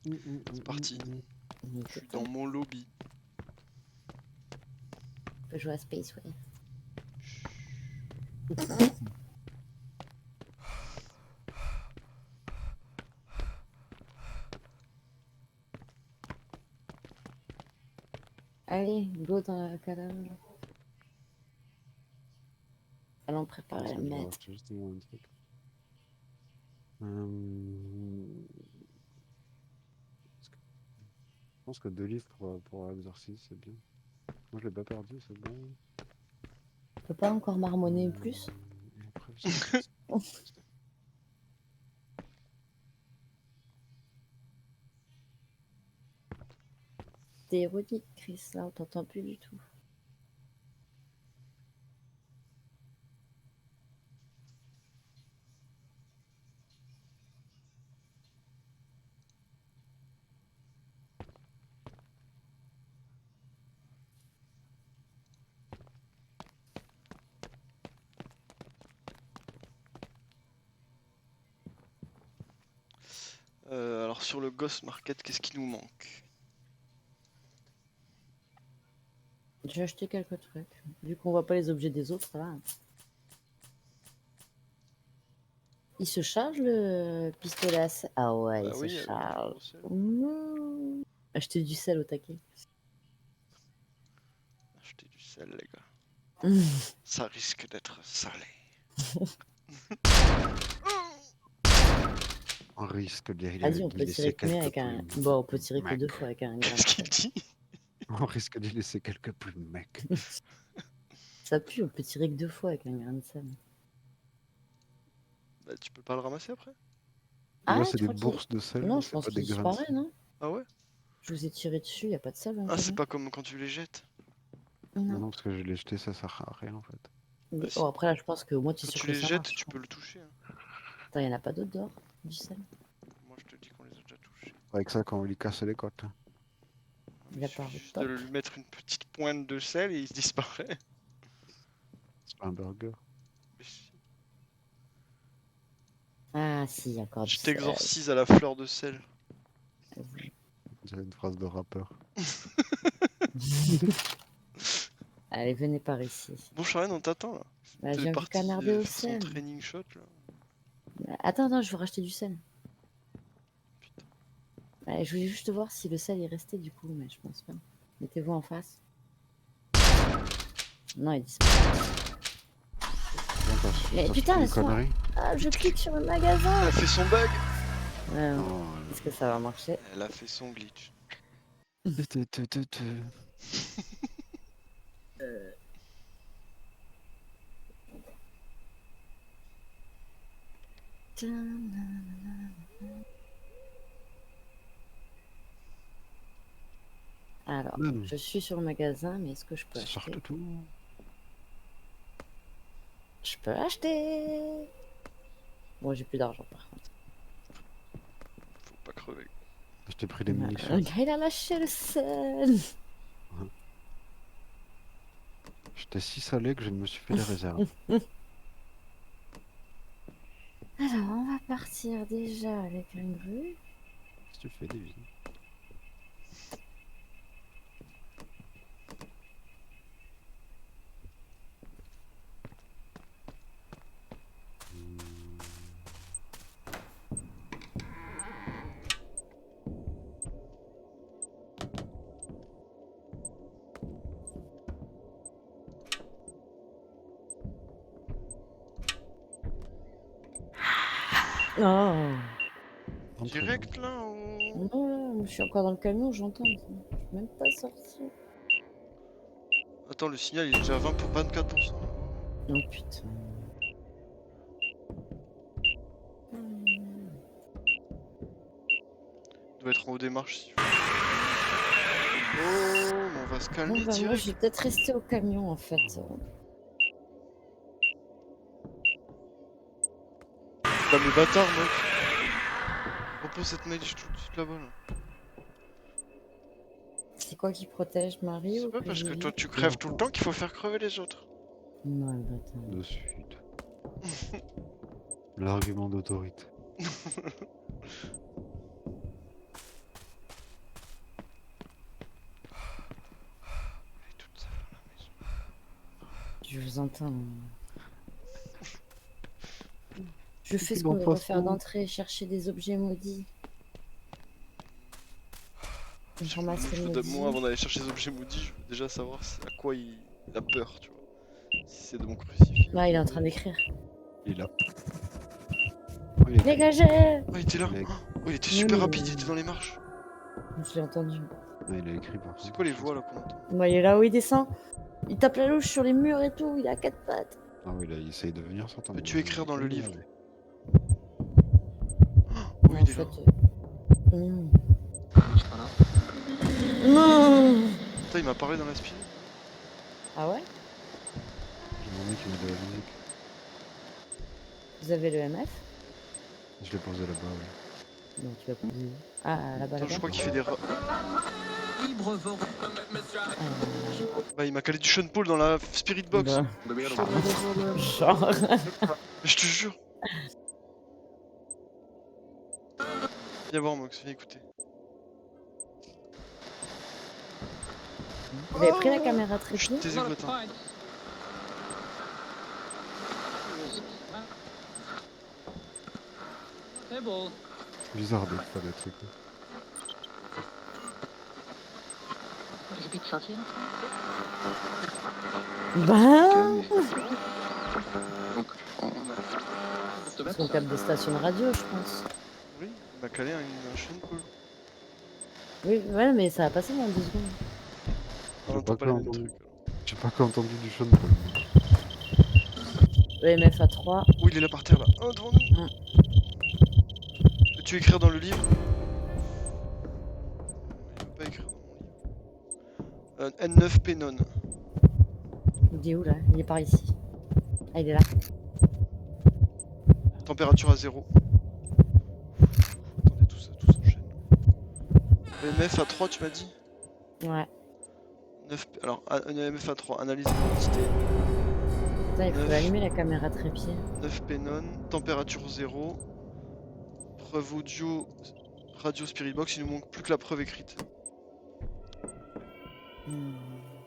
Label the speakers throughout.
Speaker 1: C'est parti. Je suis dans
Speaker 2: On
Speaker 1: mon lobby.
Speaker 2: peut jouer à Space, ouais. Allez, go dans la cabane. Allons préparer le maître.
Speaker 3: Justement un truc. Je pense que 2 livres pour l'exorcisme, c'est bien. Moi, je l'ai pas perdu, c'est bon.
Speaker 2: Tu peux pas encore marmonner plus?
Speaker 3: Et après, c'est-
Speaker 2: T'es érudite, Chris, là, on t'entend plus du tout.
Speaker 1: Alors sur le Ghost Market, qu'est-ce qui nous manque?
Speaker 2: J'ai acheté quelques trucs. Vu qu'on voit pas les objets des autres, ça va. Il se charge le pistolet à sel? Ah ouais,
Speaker 1: Bah
Speaker 2: il se
Speaker 1: oui, avec le
Speaker 2: charge.
Speaker 1: gros sel.
Speaker 2: Acheter du sel au taquet.
Speaker 1: Acheter du sel, les gars. Ça risque d'être salé.
Speaker 3: On risque de
Speaker 2: Vas-y, on peut
Speaker 3: laisser
Speaker 2: tirer combien avec un.
Speaker 3: quelques
Speaker 2: Bon, on peut tirer que
Speaker 3: mecs.
Speaker 2: 2 fois avec un grain
Speaker 1: Qu'est-ce
Speaker 2: de
Speaker 1: qu'il
Speaker 2: sel.
Speaker 1: dit?
Speaker 3: On risque de laisser quelques plumes, mec.
Speaker 2: Ça pue, on peut tirer que 2 fois avec un grain de sel.
Speaker 1: Bah tu peux pas le ramasser après?
Speaker 2: Ah,
Speaker 3: Là, c'est
Speaker 2: tu
Speaker 3: des
Speaker 2: crois qu'il.
Speaker 3: bourses de sel,
Speaker 2: Non, je
Speaker 3: c'est
Speaker 2: pense
Speaker 3: pas des
Speaker 2: qu'il
Speaker 3: grains de
Speaker 2: disparaît,
Speaker 3: sel.
Speaker 2: non?
Speaker 1: Ah ouais?
Speaker 2: Je vous ai tiré dessus, y a pas de sel dans le
Speaker 1: Ah c'est
Speaker 2: camion.
Speaker 1: pas comme quand tu les jettes.
Speaker 3: Non, non, parce que je l'ai jeté, ça sert à rien en fait.
Speaker 1: Bah,
Speaker 2: Oh,
Speaker 1: si.
Speaker 2: après, là, je pense que moi, tu es
Speaker 1: Quand
Speaker 2: sûr
Speaker 1: tu
Speaker 2: que
Speaker 1: les
Speaker 2: ça
Speaker 1: jettes,
Speaker 2: marche.
Speaker 1: tu peux le toucher. Hein.
Speaker 2: Attends, y en a pas d'autres dehors? Du sel?
Speaker 1: Moi je te dis qu'on les a déjà touchés.
Speaker 3: Avec ça, quand on lui casse les côtes.
Speaker 2: Il
Speaker 1: Il
Speaker 2: a pas
Speaker 1: suffit juste
Speaker 2: top.
Speaker 1: de lui mettre une petite pointe de sel et il se disparaît.
Speaker 3: C'est pas un burger.
Speaker 1: Mais si.
Speaker 2: Ah, si, encore du
Speaker 1: Je
Speaker 2: sel.
Speaker 1: t'exorcise à la fleur de sel.
Speaker 2: Vas-y.
Speaker 3: C'est une phrase de rappeur.
Speaker 2: Allez, venez par ici.
Speaker 1: Bon Charlène, on t'attend là.
Speaker 2: Bah, je
Speaker 1: T'es
Speaker 2: viens vous
Speaker 1: parti
Speaker 2: canarder au
Speaker 1: faire son
Speaker 2: sel.
Speaker 1: training shot là.
Speaker 2: Attends, je veux racheter du sel.
Speaker 1: Putain.
Speaker 2: Allez, je voulais juste voir si le sel est resté du coup, mais je pense pas. Mettez-vous en face. Non, il disparaît. Mais putain, laisse-moi. Ah, je clique sur le magasin.
Speaker 1: Elle a fait son bug.
Speaker 2: Ouais,
Speaker 3: Oh,
Speaker 2: est-ce que ça va marcher?
Speaker 1: Elle a fait son glitch.
Speaker 2: Alors, je suis sur le magasin, mais est-ce que je peux acheter?
Speaker 3: tout.
Speaker 2: Je peux acheter. Bon, j'ai plus d'argent par contre.
Speaker 1: Faut pas crever.
Speaker 3: Je t'ai pris des munitions.
Speaker 2: Le gars, il a lâché le sel.
Speaker 3: J'étais si salé que je me suis fait des réserves.
Speaker 2: Alors, on va partir déjà avec un grue.
Speaker 3: Qu'est-ce que tu fais, Davy?
Speaker 2: Oh.
Speaker 1: Direct là
Speaker 2: Non, je suis encore dans le camion, j'entends. Je suis même pas sorti.
Speaker 1: Attends, le signal il est déjà à 24%.
Speaker 2: Oh putain.
Speaker 1: Il doit être en haut des marches si. Oh, mais on va se calmer
Speaker 2: Bon, bah,
Speaker 1: direct.
Speaker 2: moi, je vais peut-être rester au camion en fait.
Speaker 1: Bah mes bâtards, mec. Repose cette magie tout de suite là-bas là.
Speaker 2: C'est quoi qui protège Marie
Speaker 1: C'est
Speaker 2: ou
Speaker 1: pas
Speaker 2: que
Speaker 1: parce que
Speaker 2: Julie?
Speaker 1: toi tu crèves tout le temps qu'il faut faire crever les autres.
Speaker 2: Non, le bâtard.
Speaker 3: De suite. L'argument d'autorité.
Speaker 2: Je vous entends. Je fais ce
Speaker 3: Bon,
Speaker 2: qu'on doit faire
Speaker 3: franchement.
Speaker 2: d'entrée, chercher des objets maudits. Je
Speaker 1: Moi,
Speaker 2: ramasse les
Speaker 1: moi,
Speaker 2: maudits.
Speaker 1: avant d'aller chercher les objets maudits, je veux déjà savoir à quoi il a peur, tu vois. Si c'est de mon crucifix.
Speaker 2: Là, il est en train d'écrire.
Speaker 3: Il est là. Oh, il est
Speaker 2: Dégagez!
Speaker 1: Oh, il était là.
Speaker 3: Il a-
Speaker 1: Oh, il était
Speaker 2: Oui,
Speaker 1: super
Speaker 2: mais-
Speaker 1: rapide, il était dans les marches.
Speaker 2: Je l'ai entendu.
Speaker 3: Ouais, il a écrit par
Speaker 1: C'est
Speaker 3: contre.
Speaker 1: quoi les voix là qu'on entend?
Speaker 2: Moi, il est là où il descend. Il tape la louche sur les murs et tout. Il a 4 pattes.
Speaker 3: Ah oui, là, il essaye de venir sur ton.
Speaker 1: Peux-tu écrire dans le livre?
Speaker 3: Ouais.
Speaker 1: Oh,
Speaker 2: En
Speaker 1: il est
Speaker 2: fait,
Speaker 1: là.
Speaker 2: hmm. Non.
Speaker 1: Putain, il m'a parlé dans la spin.
Speaker 2: Ah ouais?
Speaker 3: J'ai demandé qu'il mette de la musique.
Speaker 2: Vous avez le MF?
Speaker 3: Je l'ai posé là-bas, oui.
Speaker 2: Non, tu vas poser. Ah, là-bas,
Speaker 1: Attends, je
Speaker 2: là-bas.
Speaker 1: crois qu'il fait des rats.
Speaker 4: Libre vent.
Speaker 1: Bah, il m'a calé du Sean Paul dans la Spirit Box.
Speaker 2: Bah, genre.
Speaker 1: Mais je te jure. Viens voir, Mox, viens écouter.
Speaker 2: Vous avez pris la caméra très
Speaker 1: Chut,
Speaker 2: bien?
Speaker 1: taisez-vous, attends.
Speaker 4: C'est bon.
Speaker 3: C'est bizarre de faire des trucs.
Speaker 2: Ben,
Speaker 4: Te
Speaker 2: son câble des stations de radio, je pense.
Speaker 1: Oui, il m'a calé un Sean Paul.
Speaker 2: Oui, ouais, mais ça a passé dans 2 secondes.
Speaker 1: On
Speaker 3: J'ai
Speaker 1: entend
Speaker 3: pas
Speaker 1: pas les mêmes
Speaker 3: entendu.
Speaker 1: trucs.
Speaker 3: J'ai pas encore entendu du Sean Paul.
Speaker 2: Le MF à 3.
Speaker 1: Oh, il est là par terre là. Oh, devant nous. Peux-tu écrire dans le livre? Il veut pas écrire dans mon livre. N9 Pénon.
Speaker 2: Il est où là? Il est par ici. Ah, il est là.
Speaker 1: Température à 0. Attendez, tout ça, tout s'enchaîne. EMF à 3, tu m'as dit?
Speaker 2: Ouais.
Speaker 1: 9... Alors, EMF à 3, analyse l'identité.
Speaker 2: Putain, il faut
Speaker 1: 9.
Speaker 2: allumer la caméra trépied.
Speaker 1: 9 Pénon, température 0. Preuve audio, radio Spirit Box, il nous manque plus que la preuve écrite.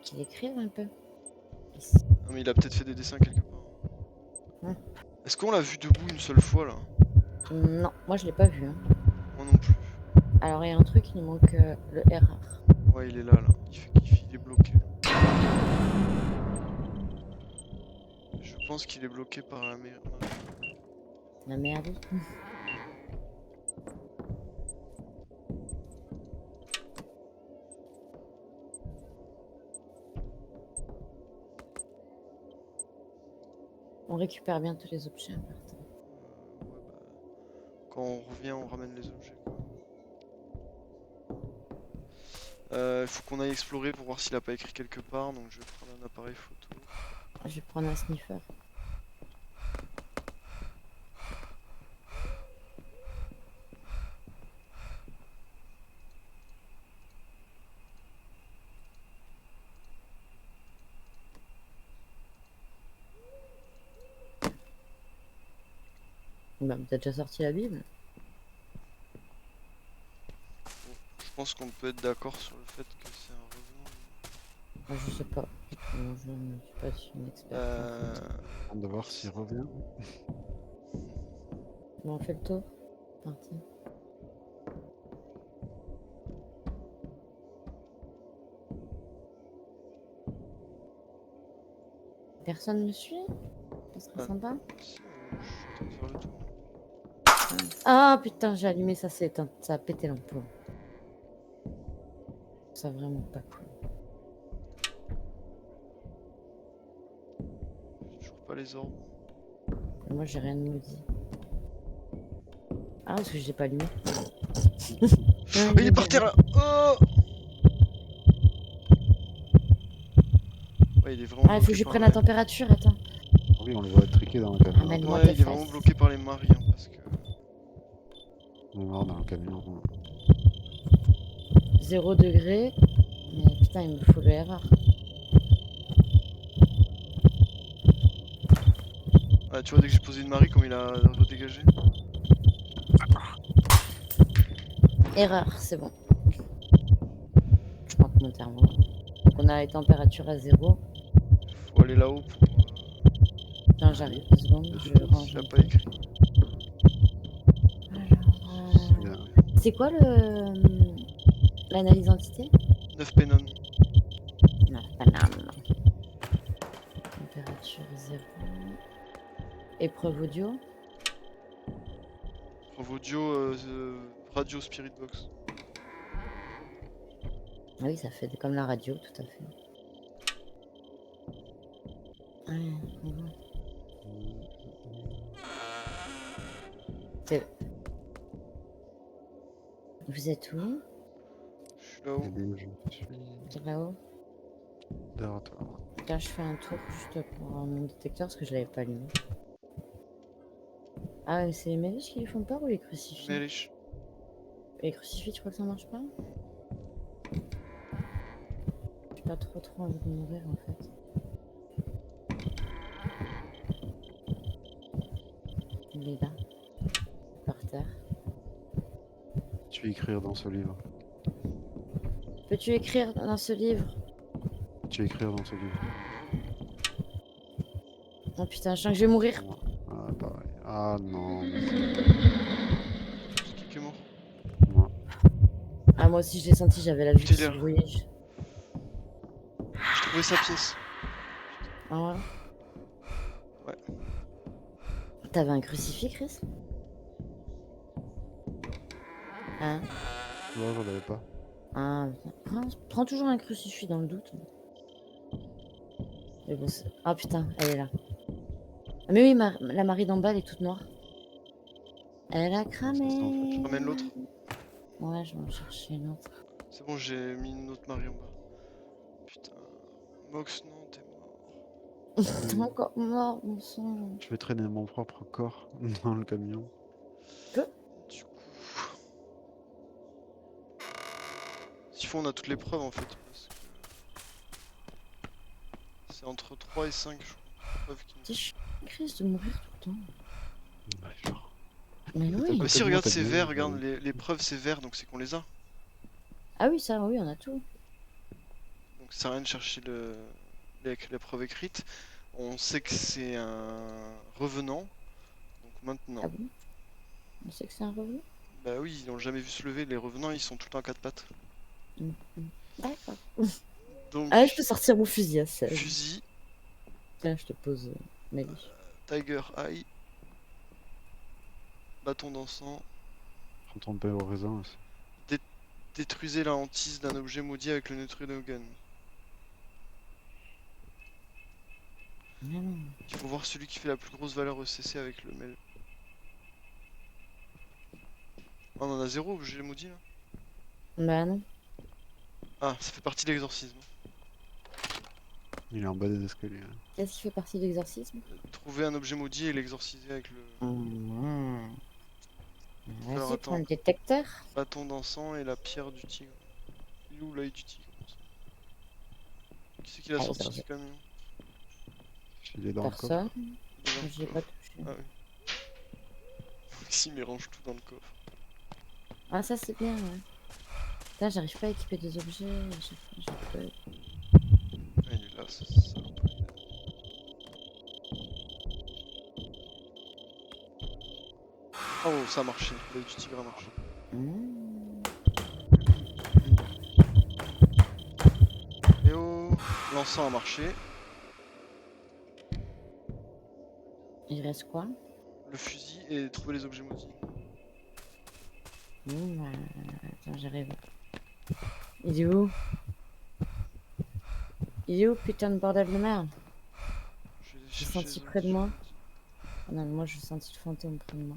Speaker 2: Qu'il écrive un peu.
Speaker 1: Non mais il a peut-être fait des dessins quelque part. Est-ce qu'on l'a vu debout une seule fois là?
Speaker 2: Non, moi je l'ai pas vu. Hein.
Speaker 1: Moi non plus.
Speaker 2: Alors il y a un truc, il nous manque le RR.
Speaker 1: Ouais, il est là, là. Il est bloqué. Je pense qu'il est bloqué par la merde.
Speaker 2: La merde. On récupère bien tous les objets importants.
Speaker 1: Ouais, bah, quand on revient, on ramène les objets. Il faut qu'on aille explorer pour voir s'il a pas écrit quelque part, donc je vais prendre un appareil photo.
Speaker 2: Je vais prendre un sniffer. Bah, t'as déjà sorti la Bible?
Speaker 1: Je pense qu'on peut être d'accord sur le fait que c'est un revenant.
Speaker 2: Ah, je sais pas. Je ne suis pas une experte.
Speaker 3: On va voir s'il revient.
Speaker 2: Bon, on fait le tour. Parti. Personne me suit? Ça serait
Speaker 1: Ah.
Speaker 2: sympa.
Speaker 1: Si, je suis en train de faire le tour.
Speaker 2: Ah putain, j'ai allumé ça, s'est éteint. Ça a pété l'ampoule. Ça vraiment pas cool.
Speaker 1: J'ai toujours pas les ordres.
Speaker 2: Moi j'ai rien de maudit. Ah, parce que je l'ai pas allumé.
Speaker 1: Oh, il est par terre là! Oh! Ouais, il est vraiment.
Speaker 2: Ah, il faut que
Speaker 1: bloqué
Speaker 2: je
Speaker 1: par
Speaker 2: prenne
Speaker 1: la-
Speaker 2: la température, attends.
Speaker 3: Oui, on le voit triquer dans le camion.
Speaker 2: Amène-moi
Speaker 1: Ouais,
Speaker 2: tes
Speaker 1: il est vraiment
Speaker 2: fesses.
Speaker 1: bloqué par les maris, hein, parce que.
Speaker 3: On est mort dans le camion.
Speaker 2: 0 degré. Mais putain, il me faut le RR.
Speaker 1: Ah, tu vois, dès que j'ai posé une Marie, comme il a redégagé.
Speaker 2: Erreur, c'est bon. Je manque mon thermo. Donc on a les températures à 0.
Speaker 1: Faut aller là-haut pour.
Speaker 2: Tiens, j'arrive 2 secondes, je range.
Speaker 1: Il a pas écrit.
Speaker 2: Alors,
Speaker 3: Il y a-
Speaker 2: c'est quoi l'analyse d'identité?
Speaker 1: 9 pénon.
Speaker 2: Non, banane. Température 0. Épreuve audio.
Speaker 1: Preuve audio, radio Spirit Box.
Speaker 2: Ah oui, ça fait comme la radio, tout à fait. Ouais, on voit. C'est- Vous êtes où?
Speaker 1: Je suis là-haut.
Speaker 3: il est où, je suis
Speaker 2: C'est là-haut.
Speaker 3: derrière toi.
Speaker 2: Là, je fais un tour juste pour mon détecteur parce que je l'avais pas allumé. Ah, mais c'est les méliches qui les font peur ou les crucifix?
Speaker 1: Mélich.
Speaker 2: Les crucifix, tu crois que ça marche pas? J'ai pas trop envie de mourir en fait. Il est là, par terre.
Speaker 3: Tu vas écrire dans ce livre.
Speaker 2: Peux-tu écrire dans ce livre?
Speaker 3: Tu vas écrire dans ce livre.
Speaker 2: Oh putain, je sens que je vais mourir.
Speaker 3: Ah, pareil. Ah non, mais
Speaker 1: C'est qui est mort?
Speaker 3: c'est moi.
Speaker 2: Ah, moi aussi je l'ai senti, j'avais la vue qui se
Speaker 1: Tiller.
Speaker 2: brouillait.
Speaker 1: J'ai trouvé sa pièce.
Speaker 2: Ah ouais?
Speaker 1: Ouais.
Speaker 2: T'avais un crucifix, Chris? Hein?
Speaker 3: Non, j'en avais pas.
Speaker 2: Ah, prends toujours un crucifix dans le doute. Mais bon, ah putain, elle est là. Ah, mais oui, la Marie d'en bas, elle est toute noire. Elle a cramé.
Speaker 1: Je ramène l'autre.
Speaker 2: Ouais, je vais en chercher une autre.
Speaker 1: C'est bon, j'ai mis une autre Marie en bas. Putain. Mox, non, t'es mort.
Speaker 2: T'es encore mort, mon sang.
Speaker 3: Je vais traîner mon propre corps dans le camion.
Speaker 1: Du coup. S'il faut, on a toutes les preuves en fait. Parce que... C'est entre 3 et 5, je crois. Preuves qui...
Speaker 2: C'est chiant, Chris, de mourir tout le temps.
Speaker 3: Ouais, genre.
Speaker 2: Mais oui.
Speaker 1: Bah si,
Speaker 3: Complètement,
Speaker 1: regarde,
Speaker 3: t'as
Speaker 1: c'est
Speaker 3: bien
Speaker 1: vert,
Speaker 3: vu,
Speaker 1: regarde, les preuves c'est vert, donc c'est qu'on les a.
Speaker 2: Ah oui, ça, oui, on a tout.
Speaker 1: Donc ça sert à rien de chercher la preuve écrite. On sait que c'est un revenant. Donc maintenant,
Speaker 2: Ah bon? On sait que c'est un revenu?
Speaker 1: bah oui, ils n'ont jamais vu se lever. Les revenants, ils sont tout le temps à quatre pattes.
Speaker 2: D'accord.
Speaker 1: Donc,
Speaker 2: Ah, je peux sortir mon fusil à 16.
Speaker 1: fusil,
Speaker 2: Tiens, je te pose ma vie.
Speaker 1: Tiger Eye, bâton d'encens,
Speaker 3: Prends ton pain au raisin aussi.
Speaker 1: détruisez la hantise d'un objet maudit avec le neutrino gun.
Speaker 2: Non.
Speaker 1: Il faut voir celui qui fait la plus grosse valeur ECC avec le mail. Oh, on en a 0 objet maudit là.
Speaker 2: Bah non.
Speaker 1: Ah, ça fait partie de l'exorcisme.
Speaker 3: Il est en bas des escaliers. Là.
Speaker 2: Qu'est-ce qui fait partie de l'exorcisme?
Speaker 1: Trouver un objet maudit et l'exorciser avec le Alors,
Speaker 2: Vas-y, prends
Speaker 1: attends.
Speaker 2: le détecteur.
Speaker 1: bâton d'encens et la pierre du tigre. Il est où l'œil du tigre? Qui c'est qui l'a
Speaker 2: Ah,
Speaker 1: sorti
Speaker 2: ça,
Speaker 1: du camion?
Speaker 3: Il est dans le coffre.
Speaker 2: Personne.
Speaker 1: Il est dans le
Speaker 2: Je l'ai pas
Speaker 1: coffre.
Speaker 2: touché.
Speaker 1: Ah oui. Maxime il range tout dans le coffre.
Speaker 2: Ah, ça c'est bien, ouais. Putain, j'arrive pas à équiper des objets. À chaque fois, j'ai peur.
Speaker 1: Ah, il est là, c'est ça. Oh, ça a marché. L'œil du tigre a marché. Et oh, l'encens a marché.
Speaker 2: Il reste quoi?
Speaker 1: Le fusil et trouver les objets maudits.
Speaker 2: Attends, j'arrive. Il est où? Il est où, putain de bordel de merde?
Speaker 1: Je vais
Speaker 2: J'ai
Speaker 1: chercher
Speaker 2: senti
Speaker 1: les
Speaker 2: près de
Speaker 1: objets
Speaker 2: moi.
Speaker 1: maudits.
Speaker 2: Ah non, moi j'ai senti le fantôme près de moi.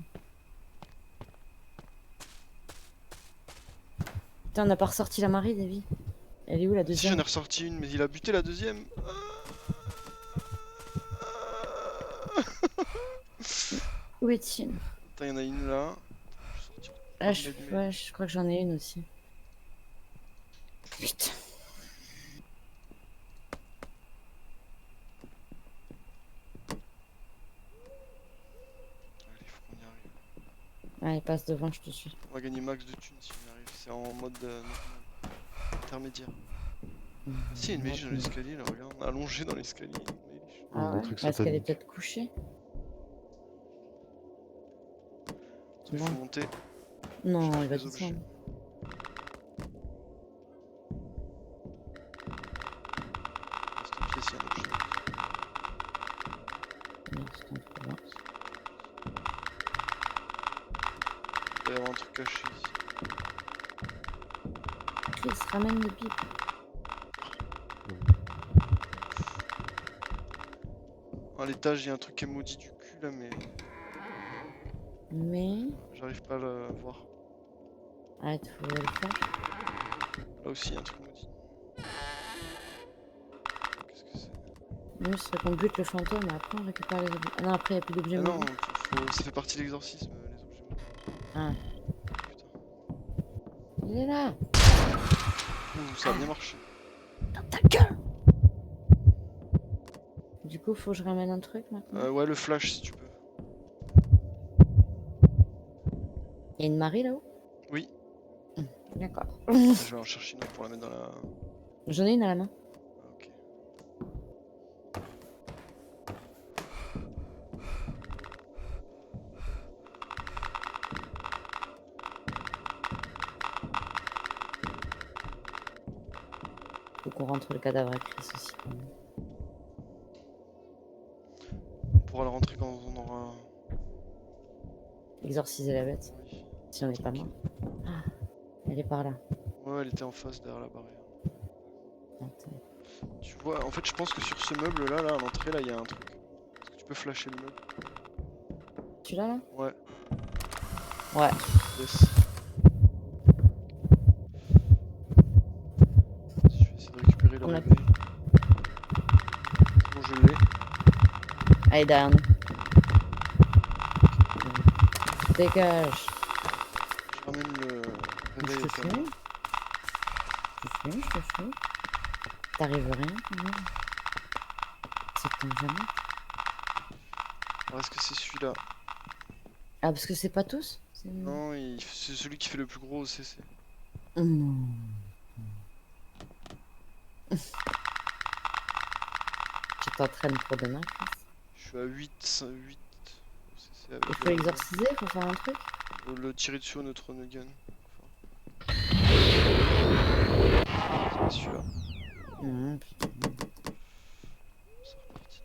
Speaker 2: Putain, on n'a pas ressorti la Marie, Davy. Elle est où la
Speaker 1: Si, j'en
Speaker 2: deuxième?
Speaker 1: ai ressorti une, mais il a buté la deuxième.
Speaker 2: Où est-il?
Speaker 1: Attends, il y en a une là. Je vais sortir.
Speaker 2: Ah, ouais, je crois que j'en ai une aussi. Putain.
Speaker 1: Allez, faut qu'on y arrive.
Speaker 2: Allez, passe devant, je te suis.
Speaker 1: On va gagner max de thunes si on y arrive. C'est en mode normal. Intermédiaire. Si, il y a une méliche dans l'escalier là, regarde. Allongé dans l'escalier. Une méliche.
Speaker 3: Ouais,
Speaker 2: Ah
Speaker 3: un
Speaker 2: ouais?
Speaker 3: truc
Speaker 2: Est-ce qu'elle est
Speaker 3: satanique.
Speaker 2: peut-être couchée?
Speaker 1: Il
Speaker 2: Bon.
Speaker 1: faut monter.
Speaker 2: Non,
Speaker 1: cherche
Speaker 2: il va
Speaker 1: les objets.
Speaker 2: descendre.
Speaker 1: Dans cette pièce, il y a un objet.
Speaker 2: Il descend trop loin.
Speaker 1: Il doit y avoir un truc caché ici.
Speaker 2: Chris, ramène le pipe.
Speaker 1: À l'étage, il y a un truc qui est maudit du cul là, mais
Speaker 2: Mais...
Speaker 1: j'arrive pas à le voir.
Speaker 2: Arrête, faut le faire.
Speaker 1: Là aussi, il y a un truc maudit. Qu'est-ce que c'est?
Speaker 2: Mieux serait qu'on bute le fantôme et après on récupère les objets. Ah non, après il n'y a plus d'objets
Speaker 1: Ah non,
Speaker 2: maudits.
Speaker 1: ça fait partie de l'exorcisme, les objets maudits.
Speaker 2: Ah,
Speaker 1: Putain.
Speaker 2: il est là.
Speaker 1: Ouh, ça a bien marché.
Speaker 2: Dans ta gueule. Du coup, faut que je ramène un truc maintenant.
Speaker 1: Ouais, le flash si tu peux.
Speaker 2: Il y a une Marie là-haut?
Speaker 1: Oui,
Speaker 2: D'accord.
Speaker 1: je vais en chercher une autre pour la mettre dans la.
Speaker 2: J'en ai une à la main.
Speaker 1: Ah, ok.
Speaker 2: Faut qu'on rentre le cadavre à Chris aussi. Quand même.
Speaker 1: On pourra le rentrer quand on aura.
Speaker 2: Exorciser la bête,
Speaker 1: Oui.
Speaker 2: si on n'est pas mort. Ah, elle est par là.
Speaker 1: Ouais, elle était en face derrière la barrière.
Speaker 2: Attends.
Speaker 1: Tu vois, en fait, je pense que sur ce meuble là, à l'entrée, là, il y a un truc. Est-ce que tu peux flasher le meuble?
Speaker 2: Celui-là là?
Speaker 1: Ouais,
Speaker 2: Ouais.
Speaker 1: yes. Je vais essayer de récupérer le
Speaker 2: On a-
Speaker 1: réveil. C'est bon, je l'ai.
Speaker 2: Elle est derrière nous. Dégage.
Speaker 1: Je ramène le
Speaker 2: Je
Speaker 1: réveil
Speaker 2: te
Speaker 1: au camion.
Speaker 2: suis. Je te suis. T'arrives rien quand même. C'est comme jamais.
Speaker 1: Alors, est-ce que c'est celui-là?
Speaker 2: Ah, parce que c'est pas tous?
Speaker 1: Non, c'est celui qui fait le plus gros au CC.
Speaker 2: Non. Tu t'entraînes pour demain, Chris.
Speaker 1: Je suis à 8 au CC avec
Speaker 2: Il faut l'exorciser, faut faire un truc.
Speaker 1: le tirer dessus au neutron gun. Enfin, c'est pas celui-là.
Speaker 2: Putain.
Speaker 1: C'est reparti.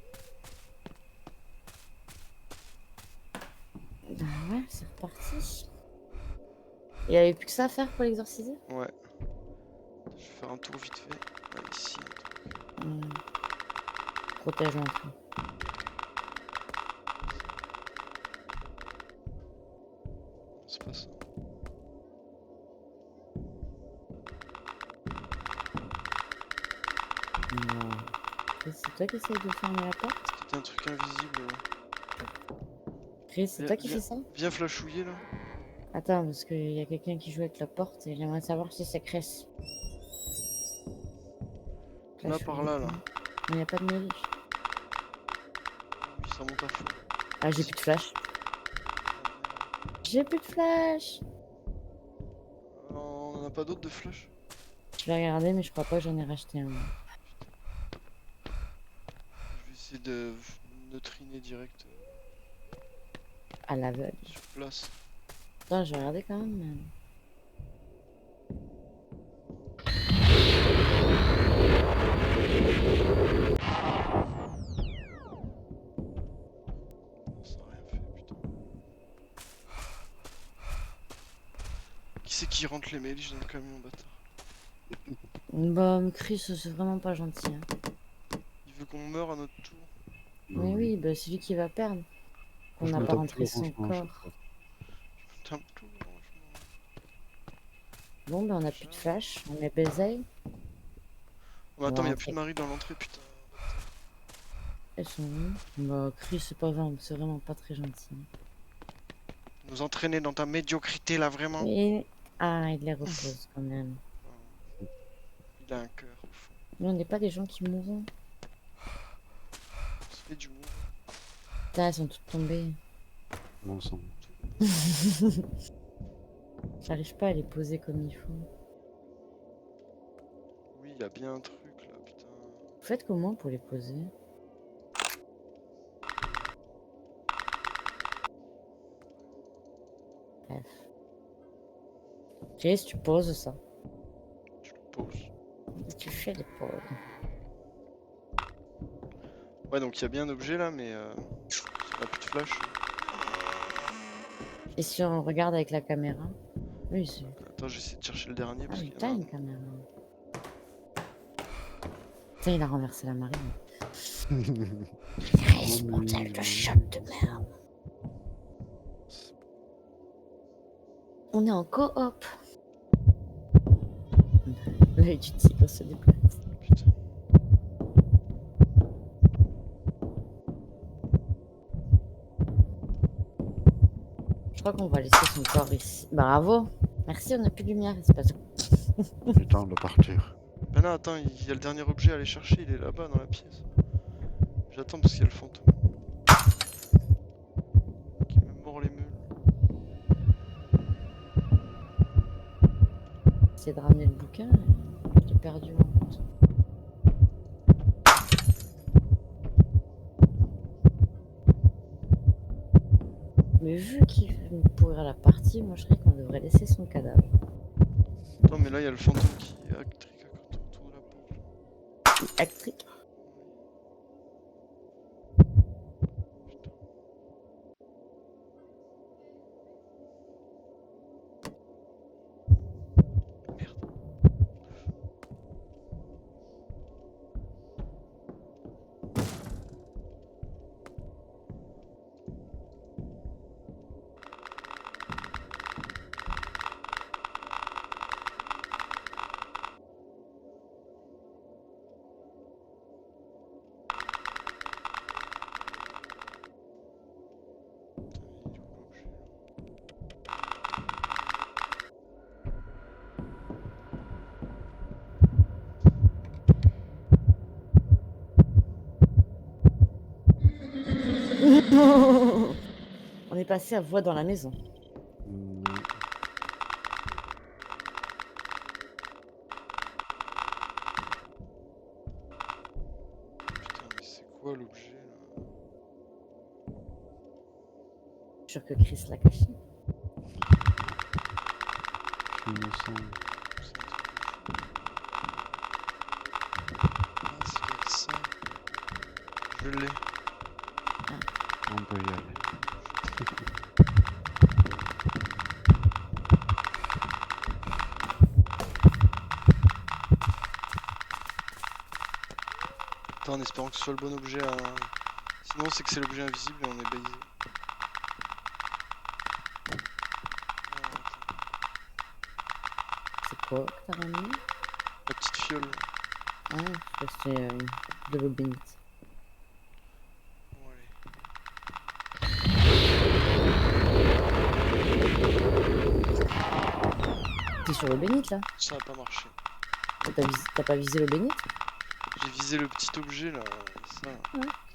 Speaker 2: Bah ouais, c'est reparti. Il y avait plus que ça à faire pour l'exorciser?
Speaker 1: Ouais. Je vais faire un tour vite fait. Ah, ici.
Speaker 2: Protège l'entrée.
Speaker 1: Non, c'est pas ça.
Speaker 2: Non. C'est toi qui essayes de fermer la porte?
Speaker 1: C'est peut-être un truc invisible.
Speaker 2: Chris, c'est
Speaker 1: Viens-
Speaker 2: toi qui
Speaker 1: viens-
Speaker 2: fais ça?
Speaker 1: Viens flashouiller là.
Speaker 2: Attends, parce qu'il y a quelqu'un qui joue avec la porte et j'aimerais savoir si c'est Chris.
Speaker 1: Là, par là, là.
Speaker 2: Il n'y a pas de mêlée.
Speaker 1: Oui, ça monte à fond.
Speaker 2: Ah, j'ai plus de flash. J'ai plus de flash.
Speaker 1: On en a pas d'autres de flash?
Speaker 2: Je vais regarder, mais je crois pas que j'en ai racheté un.
Speaker 1: Je vais essayer de neutriner direct
Speaker 2: À l'aveugle.
Speaker 1: sur place.
Speaker 2: Attends, je vais regarder quand même.
Speaker 1: Ça a rien fait, putain. Qui c'est qui rentre les méliges dans le camion, bâtard?
Speaker 2: Bah, Chris, c'est vraiment pas gentil. Hein.
Speaker 1: Il veut qu'on meure à notre tour.
Speaker 2: Mais oui, bah, c'est lui qui va perdre. On
Speaker 3: Je
Speaker 2: n'a
Speaker 3: me
Speaker 2: pas
Speaker 3: tape
Speaker 2: rentré
Speaker 3: tout,
Speaker 2: son
Speaker 3: franchement, à chaque
Speaker 2: corps.
Speaker 3: fois.
Speaker 1: Putain, tout, franchement.
Speaker 2: Bon, bah, on a plus de flash. On est baisé.
Speaker 1: Oh, attends, mais y'a
Speaker 2: Ouais,
Speaker 1: plus de Marie dans l'entrée, putain.
Speaker 2: Elles sont où? Bah, Chris, c'est pas vrai. C'est vraiment pas très gentil.
Speaker 1: Nous entraîner dans ta médiocrité là, vraiment.
Speaker 2: Et... Ah, il les repose quand même.
Speaker 1: Il a un cœur au fond.
Speaker 2: Mais on n'est pas des gens qui mourront.
Speaker 1: Ça fait du mou.
Speaker 2: Putain, elles sont toutes tombées.
Speaker 3: Bon sang.
Speaker 2: J'arrive pas à les poser comme il faut.
Speaker 1: Oui, il y a bien un truc là, putain.
Speaker 2: Vous faites comment pour les poser? Bref. Chris, tu poses ça.
Speaker 1: Je le pose.
Speaker 2: Tu fais des pauses.
Speaker 1: Ouais, donc il y a bien un objet là, mais on a plus de flash.
Speaker 2: Et si on regarde avec la caméra? Oui, c'est...
Speaker 1: Attends, j'essaie de chercher le dernier
Speaker 2: Ah,
Speaker 1: parce
Speaker 2: mais
Speaker 1: qu'il y en
Speaker 2: t'as
Speaker 1: a un.
Speaker 2: une caméra. Tiens, il a renversé la marine. Chris,
Speaker 3: Non,
Speaker 2: bordel
Speaker 3: mais-
Speaker 2: de chope de merde. On est en coop. L'œil du tigre se déplace.
Speaker 1: Putain.
Speaker 2: Je crois qu'on va laisser son corps ici. Bravo. Merci, on n'a plus de lumière, espace.
Speaker 3: Il est temps de partir.
Speaker 1: Ben non, attends, il y a le dernier objet à aller chercher, il est là-bas dans la pièce. J'attends parce qu'il y a le fantôme. Qui me mord les meules.
Speaker 2: Essayer de ramener le bouquin. Je l'ai perdu en route. Mais vu qu'il veut me pourrir la partie, moi je dirais qu'on devrait laisser son cadavre.
Speaker 1: Attends, mais là il y a le fantôme qui est actrique autour de la porte.
Speaker 2: Actrique.
Speaker 1: Merde. Il est où l'objet là?
Speaker 2: On est passé à voix dans la maison.
Speaker 3: Non.
Speaker 1: Putain, mais c'est quoi l'objet là?
Speaker 2: Je suis sûre que Chris l'a caché.
Speaker 3: Je suis innocent.
Speaker 1: Ah, c'est avec ça. Je l'ai.
Speaker 3: On peut y aller.
Speaker 1: Attends, en espérant que ce soit le bon objet à... Sinon c'est que c'est l'objet invisible et on est baisé.
Speaker 2: C'est quoi que t'as ramené?
Speaker 1: La petite fiole.
Speaker 2: Ah, je crois que c'est de l'eau bénite.
Speaker 1: Bon, allez.
Speaker 2: T'es sur l'eau bénite là?
Speaker 1: Ça a pas marché.
Speaker 2: T'as pas visé l'eau bénite?
Speaker 1: J'ai visé le petit objet là. Ça.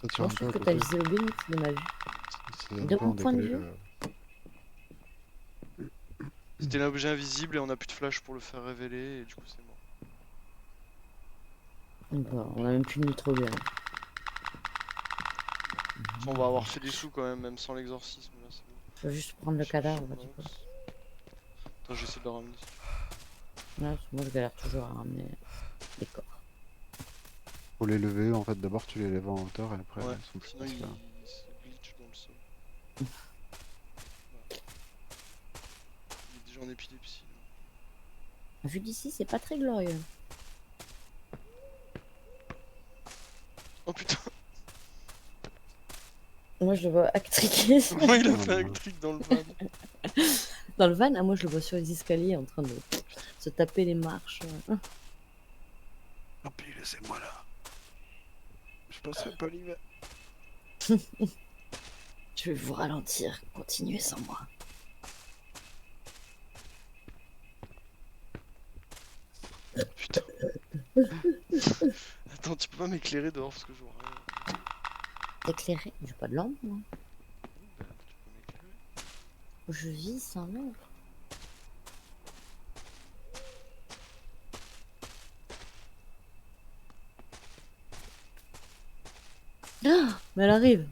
Speaker 3: Ça tire
Speaker 2: Moi
Speaker 3: un
Speaker 2: je
Speaker 3: peu à
Speaker 2: trouve que t'as
Speaker 3: côté.
Speaker 2: visé l'eau bénite de ma vue.
Speaker 3: C'est un
Speaker 2: De
Speaker 3: peu
Speaker 2: mon
Speaker 3: en
Speaker 2: point de
Speaker 3: décalé,
Speaker 2: vue.
Speaker 1: C'était l'objet invisible et on a plus de flash pour le faire révéler et du coup c'est mort.
Speaker 2: Bon, on a même plus de nitrogène.
Speaker 1: On va avoir fait des sous quand même sans l'exorcisme là, c'est bon.
Speaker 2: Je vais juste prendre le cadavre du coup.
Speaker 1: Attends, j'essaie de le ramener.
Speaker 2: Ouais, moi je galère toujours à ramener les corps.
Speaker 3: Faut les lever, en fait, d'abord tu les lèves en hauteur et après
Speaker 1: Ouais,
Speaker 3: ils sont plus
Speaker 1: sinon il
Speaker 3: faciles à-
Speaker 1: se glitch dans le sol. Voilà. Il est déjà en épilepsie. Là.
Speaker 2: Vu d'ici, c'est pas très glorieux.
Speaker 1: Oh putain,
Speaker 2: Moi je le vois actriquer
Speaker 1: comment il a
Speaker 3: Oh,
Speaker 1: fait un
Speaker 3: non.
Speaker 1: trick dans le van?
Speaker 2: dans le van. Ah, moi je le vois sur les escaliers en train de se taper les marches.
Speaker 3: Tant pis, laissez-moi là. Je passerai pas l'hiver.
Speaker 2: Je vais vous ralentir. Continuez sans moi.
Speaker 1: Putain. Attends, tu peux pas m'éclairer dehors parce que je vois rien.
Speaker 2: Éclairé. J'ai pas de lampe moi.
Speaker 1: Ben, tu peux m'éclairer.
Speaker 2: Je vis sans lampe. Ah, mais elle arrive.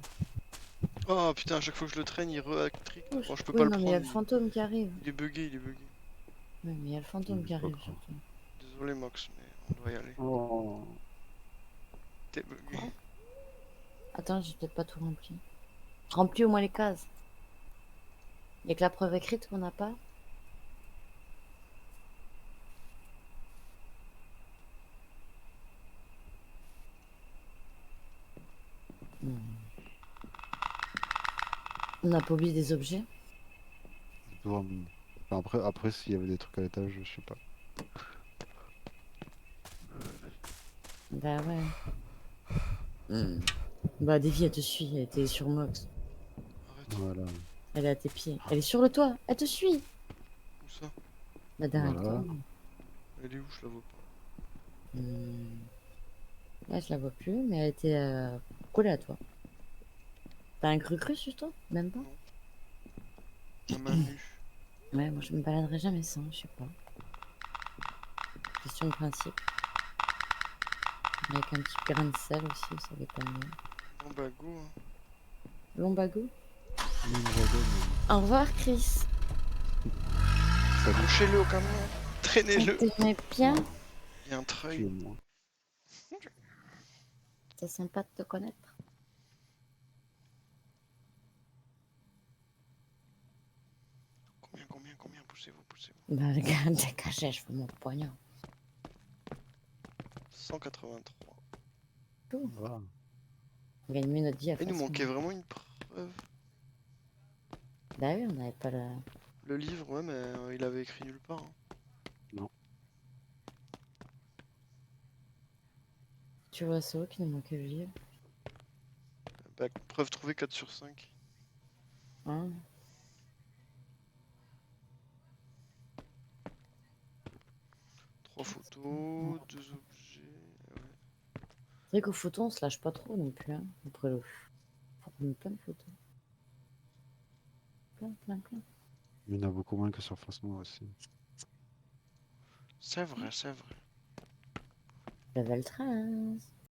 Speaker 1: Oh putain, à chaque fois que je le traîne, il re-actrique. Bon, je peux
Speaker 2: Oui,
Speaker 1: pas le
Speaker 2: non, mais il y a
Speaker 1: prendre.
Speaker 2: le fantôme qui arrive.
Speaker 1: Il est bugué, il est bugué.
Speaker 2: Oui, mais il y a le fantôme qui
Speaker 3: C'est pas
Speaker 2: arrive
Speaker 3: grave.
Speaker 2: surtout.
Speaker 1: Désolé Mox, mais on doit y aller.
Speaker 3: Oh.
Speaker 1: T'es bugué.
Speaker 2: Quoi? Attends, j'ai peut-être pas tout rempli. Remplis au moins les cases. Il y a que la preuve écrite qu'on n'a pas. Hmm. On n'a pas oublié des objets.
Speaker 3: Enfin, après s'il y avait des trucs à l'étage, je sais pas.
Speaker 2: Bah ouais. Hmm. Bah Davy, elle te suit, elle était sur Mox.
Speaker 1: Arrête.
Speaker 3: Voilà.
Speaker 2: Elle est à tes pieds. Elle est sur le toit, elle te suit.
Speaker 1: Où ça?
Speaker 2: Bah derrière
Speaker 3: Voilà.
Speaker 2: toi.
Speaker 1: Elle est où? Je la vois pas.
Speaker 2: Hmm. Là, je la vois plus, mais elle était collée à toi. T'as un cru sur toi? Même pas?
Speaker 1: À main nue.
Speaker 2: Ouais, moi je me baladerai jamais sans, je sais pas. Question de principe. Avec un petit grain de sel aussi, ça dépanne mieux.
Speaker 1: Bon bah go. Hein.
Speaker 2: Bon bagou.
Speaker 3: Une dragonne,
Speaker 2: Au revoir, Chris.
Speaker 3: salut,
Speaker 1: Couchez-le au camion.
Speaker 2: On
Speaker 1: Traînez-le.
Speaker 2: t'aimait bien.
Speaker 1: Il y a un treuil.
Speaker 3: tuez-moi.
Speaker 2: C'est sympa de te connaître.
Speaker 1: Combien? Poussez-vous.
Speaker 2: Bah regarde, dégagez, je veux mon poignard.
Speaker 1: 183.
Speaker 3: Voilà.
Speaker 2: On gagne mieux notre vie à
Speaker 1: Il nous
Speaker 2: façon.
Speaker 1: manquait vraiment une preuve.
Speaker 2: Bah oui, on n'avait pas la...
Speaker 1: Le livre, ouais, mais il avait écrit nulle part. Hein.
Speaker 2: Tu vois, c'est vrai qu'il nous manquait le livre.
Speaker 1: Bah, preuve trouvée 4 sur 5.
Speaker 2: Hein?
Speaker 1: Trois photos, 2 objets. Ouais.
Speaker 2: C'est vrai qu'aux photos, on se lâche pas trop non plus. Hein. Après, faut qu'on ait plein de photos. Plein.
Speaker 3: Il y en a beaucoup moins que sur Face Noire aussi.
Speaker 1: C'est vrai.
Speaker 2: Level 13.